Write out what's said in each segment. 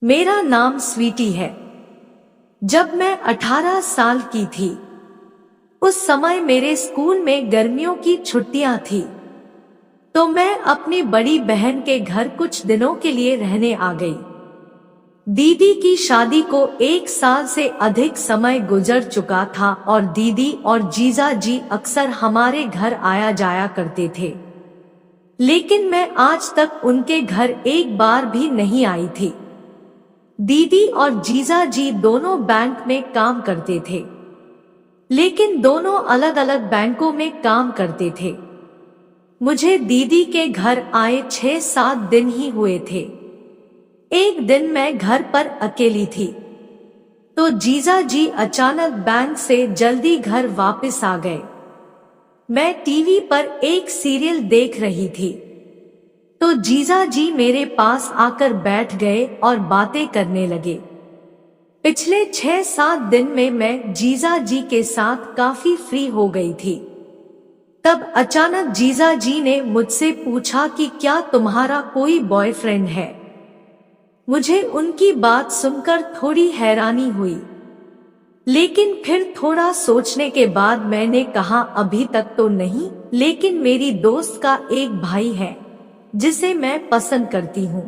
मेरा नाम स्वीटी है। जब मैं 18 साल की थी, उस समय मेरे स्कूल में गर्मियों की छुट्टियां थी, तो मैं अपनी बड़ी बहन के घर कुछ दिनों के लिए रहने आ गई। दीदी की शादी को 1 साल से अधिक समय गुजर चुका था और दीदी और जीजा जी अक्सर हमारे घर आया जाया करते थे, लेकिन मैं आज तक उनके घर एक बार भी नहीं आई थी। दीदी और जीजा जी दोनों बैंक में काम करते थे, लेकिन दोनों अलग अलग बैंकों में काम करते थे। मुझे दीदी के घर आए 6-7 दिन ही हुए थे। एक दिन मैं घर पर अकेली थी, तो जीजा जी अचानक बैंक से जल्दी घर वापस आ गए। मैं टीवी पर एक सीरियल देख रही थी, तो जीजा जी मेरे पास आकर बैठ गए और बातें करने लगे। पिछले 6-7 दिन में मैं जीजा जी के साथ काफी फ्री हो गई थी। तब अचानक जीजा जी ने मुझसे पूछा कि क्या तुम्हारा कोई बॉयफ्रेंड है। मुझे उनकी बात सुनकर थोड़ी हैरानी हुई, लेकिन फिर थोड़ा सोचने के बाद मैंने कहा अभी तक तो नहीं, लेकिन मेरी दोस्त का एक भाई है जिसे मैं पसंद करती हूँ।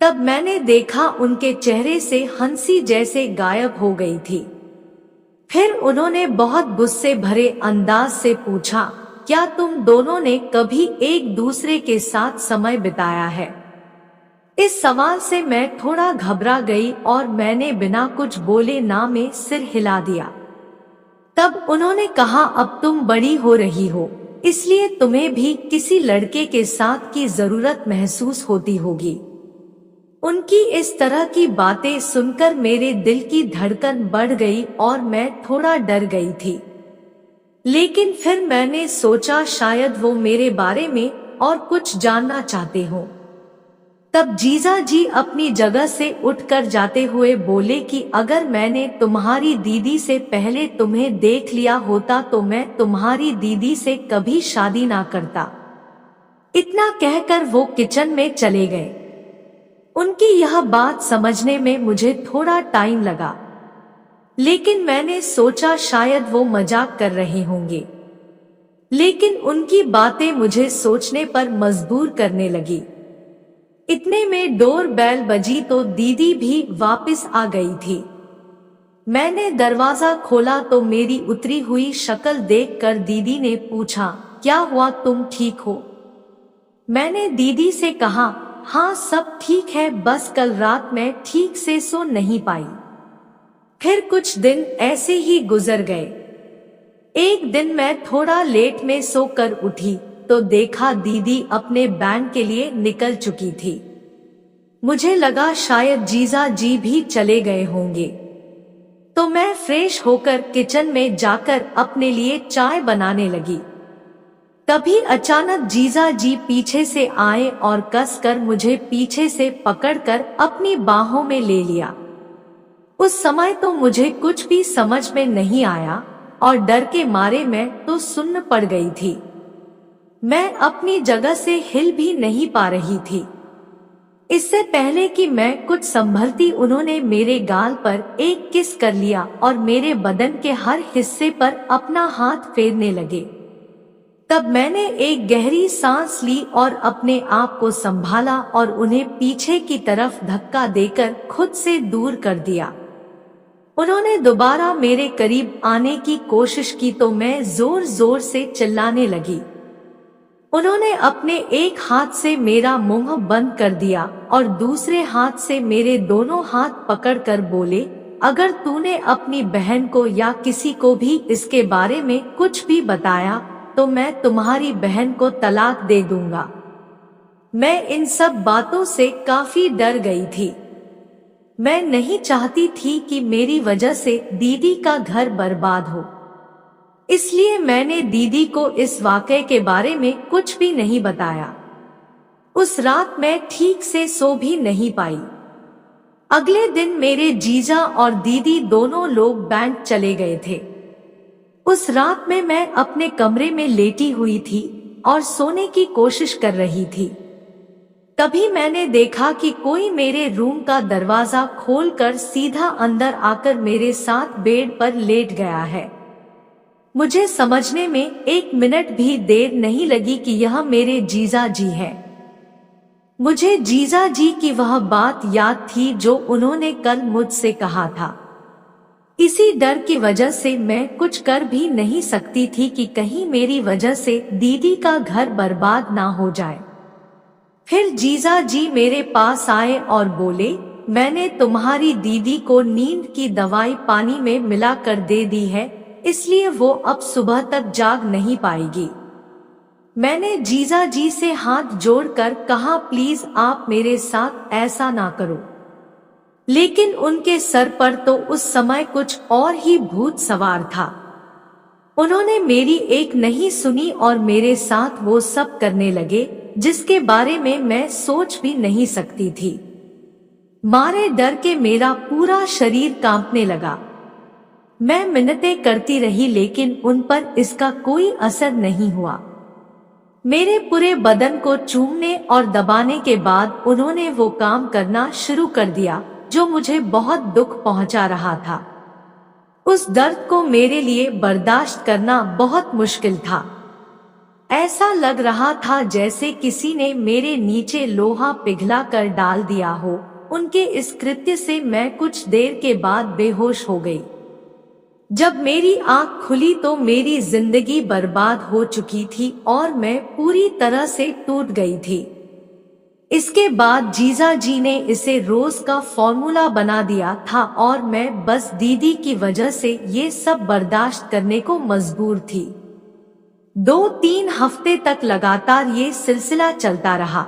तब मैंने देखा उनके चेहरे से हंसी जैसे गायब हो गई थी। फिर उन्होंने बहुत गुस्से भरे अंदाज से पूछा, क्या तुम दोनों ने कभी एक दूसरे के साथ समय बिताया है? इस सवाल से मैं थोड़ा घबरा गई और मैंने बिना कुछ बोले ना में सिर हिला दिया। तब उन्होंने कहा, अब तुम बड़ी हो रही हो, इसलिए तुम्हें भी किसी लड़के के साथ की जरूरत महसूस होती होगी। उनकी इस तरह की बातें सुनकर मेरे दिल की धड़कन बढ़ गई और मैं थोड़ा डर गई थी, लेकिन फिर मैंने सोचा शायद वो मेरे बारे में और कुछ जानना चाहते हो। तब जीजा जी अपनी जगह से उठकर जाते हुए बोले कि अगर मैंने तुम्हारी दीदी से पहले तुम्हें देख लिया होता तो मैं तुम्हारी दीदी से कभी शादी ना करता। इतना कहकर वो किचन में चले गए। उनकी यह बात समझने में मुझे थोड़ा टाइम लगा, लेकिन मैंने सोचा शायद वो मजाक कर रहे होंगे। लेकिन उनकी बातें मुझे सोचने पर मजबूर करने लगी। इतने में डोर बेल बजी तो दीदी भी वापस आ गई थी। मैंने दरवाजा खोला तो मेरी उतरी हुई शक्ल देखकर दीदी ने पूछा, क्या हुआ, तुम ठीक हो? मैंने दीदी से कहा, हाँ सब ठीक है, बस कल रात मैं ठीक से सो नहीं पाई। फिर कुछ दिन ऐसे ही गुजर गए। एक दिन मैं थोड़ा लेट में सोकर उठी तो देखा दीदी अपने बैंक के लिए निकल चुकी थी। मुझे लगा शायद जीजा जी भी चले गए होंगे, तो मैं फ्रेश होकर किचन में जाकर अपने लिए चाय बनाने लगी। तभी अचानक जीजा जी पीछे से आए और कसकर मुझे पीछे से पकड़कर अपनी बाहों में ले लिया। उस समय तो मुझे कुछ भी समझ में नहीं आया और डर के मारे मैं तो सुन्न पड़ गई थी। मैं अपनी जगह से हिल भी नहीं पा रही थी। इससे पहले कि मैं कुछ संभलती उन्होंने मेरे गाल पर एक किस कर लिया और मेरे बदन के हर हिस्से पर अपना हाथ फेरने लगे। तब मैंने एक गहरी सांस ली और अपने आप को संभाला और उन्हें पीछे की तरफ धक्का देकर खुद से दूर कर दिया। उन्होंने दोबारा मेरे करीब आने की कोशिश की तो मैं जोर जोर से चिल्लाने लगी। उन्होंने अपने एक हाथ से मेरा मुंह बंद कर दिया और दूसरे हाथ से मेरे दोनों हाथ पकड़कर बोले, अगर तूने अपनी बहन को या किसी को भी इसके बारे में कुछ भी बताया तो मैं तुम्हारी बहन को तलाक दे दूंगा। मैं इन सब बातों से काफी डर गई थी। मैं नहीं चाहती थी कि मेरी वजह से दीदी का घर बर्बाद हो, इसलिए मैंने दीदी को इस वाकये के बारे में कुछ भी नहीं बताया। उस रात मैं ठीक से सो भी नहीं पाई। अगले दिन मेरे जीजा और दीदी दोनों लोग बैंक चले गए थे। उस रात में मैं अपने कमरे में लेटी हुई थी और सोने की कोशिश कर रही थी। तभी मैंने देखा कि कोई मेरे रूम का दरवाजा खोलकर सीधा अंदर आकर मेरे साथ बेड पर लेट गया है। मुझे समझने में 1 मिनट भी देर नहीं लगी कि यह मेरे जीजा जी है। मुझे जीजा जी की वह बात याद थी जो उन्होंने कल मुझसे कहा था। इसी डर की वजह से मैं कुछ कर भी नहीं सकती थी कि कहीं मेरी वजह से दीदी का घर बर्बाद ना हो जाए। फिर जीजा जी मेरे पास आए और बोले, मैंने तुम्हारी दीदी को नींद की दवाई पानी में मिलाकर दे दी है, इसलिए वो अब सुबह तक जाग नहीं पाएगी। मैंने जीजा जी से हाथ जोड़कर कहा, प्लीज आप मेरे साथ ऐसा ना करो। लेकिन उनके सर पर तो उस समय कुछ और ही भूत सवार था। उन्होंने मेरी एक नहीं सुनी और मेरे साथ वो सब करने लगे जिसके बारे में मैं सोच भी नहीं सकती थी। मारे डर के मेरा पूरा शरीर कांपने लगा। मैं मिन्नतें करती रही लेकिन उन पर इसका कोई असर नहीं हुआ। मेरे पूरे बदन को चूमने और दबाने के बाद उन्होंने वो काम करना शुरू कर दिया जो मुझे बहुत दुख पहुंचा रहा था। उस दर्द को मेरे लिए बर्दाश्त करना बहुत मुश्किल था। ऐसा लग रहा था जैसे किसी ने मेरे नीचे लोहा पिघला कर डाल दिया हो। उनके इस कृत्य से मैं कुछ देर के बाद बेहोश हो गई। जब मेरी आंख खुली तो मेरी जिंदगी बर्बाद हो चुकी थी और मैं पूरी तरह से टूट गई थी। इसके बाद जीजा जी ने इसे रोज का फॉर्मूला बना दिया था और मैं बस दीदी की वजह से ये सब बर्दाश्त करने को मजबूर थी। 2-3 हफ्ते तक लगातार ये सिलसिला चलता रहा।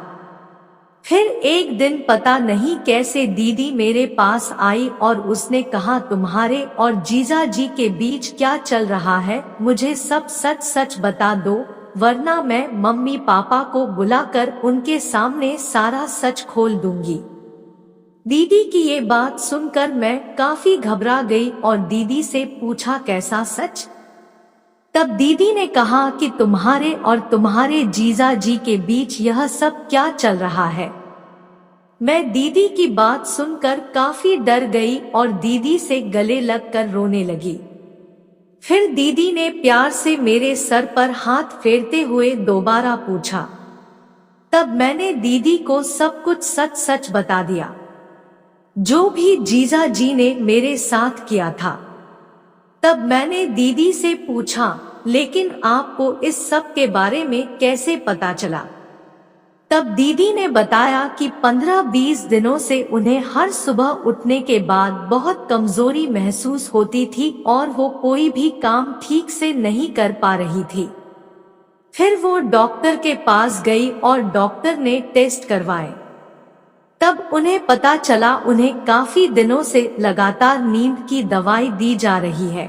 फिर एक दिन पता नहीं कैसे दीदी मेरे पास आई और उसने कहा, तुम्हारे और जीजा जी के बीच क्या चल रहा है, मुझे सब सच सच बता दो, वरना मैं मम्मी पापा को बुलाकर उनके सामने सारा सच खोल दूंगी। दीदी की ये बात सुनकर मैं काफी घबरा गई और दीदी से पूछा, कैसा सच? तब दीदी ने कहा कि तुम्हारे और तुम्हारे जीजा जी के बीच यह सब क्या चल रहा है। मैं दीदी की बात सुनकर काफी डर गई और दीदी से गले लगकर रोने लगी। फिर दीदी ने प्यार से मेरे सर पर हाथ फेरते हुए दोबारा पूछा। तब मैंने दीदी को सब कुछ सच सच बता दिया, जो भी जीजा जी ने मेरे साथ किया था। तब मैंने दीदी से पूछा, लेकिन आपको इस सब के बारे में कैसे पता चला? तब दीदी ने बताया कि 15-20 दिनों से उन्हें हर सुबह उठने के बाद बहुत कमजोरी महसूस होती थी और वो कोई भी काम ठीक से नहीं कर पा रही थी। फिर वो डॉक्टर के पास गई और डॉक्टर ने टेस्ट करवाए। तब उन्हें पता चला उन्हें काफी दिनों से लगातार नींद की दवाई दी जा रही है।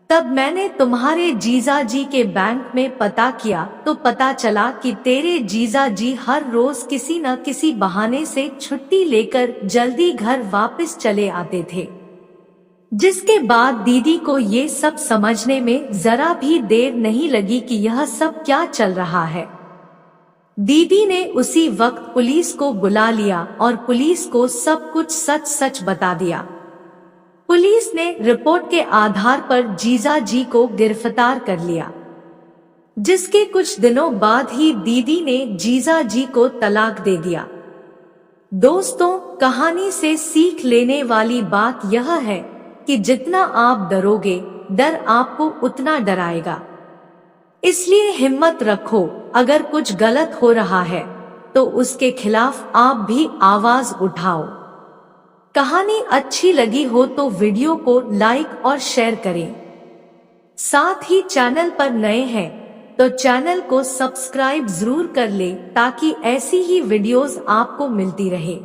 तब मैंने तुम्हारे जीजा जी के बैंक में पता किया तो पता चला कि तेरे जीजा जी हर रोज किसी न किसी बहाने से छुट्टी लेकर जल्दी घर वापस चले आते थे। जिसके बाद दीदी को ये सब समझने में जरा भी देर नहीं लगी कि यह सब क्या चल रहा है। दीदी ने उसी वक्त पुलिस को बुला लिया और पुलिस को सब कुछ सच सच बता दिया। पुलिस ने रिपोर्ट के आधार पर जीजा जी को गिरफ्तार कर लिया। जिसके कुछ दिनों बाद ही दीदी ने जीजा जी को तलाक दे दिया। दोस्तों, कहानी से सीख लेने वाली बात यह है कि जितना आप डरोगे, डर आपको उतना डराएगा। इसलिए हिम्मत रखो, अगर कुछ गलत हो रहा है तो उसके खिलाफ आप भी आवाज उठाओ। कहानी अच्छी लगी हो तो वीडियो को लाइक और शेयर करें। साथ ही चैनल पर नए हैं तो चैनल को सब्सक्राइब जरूर कर ले ताकि ऐसी ही वीडियोस आपको मिलती रहे।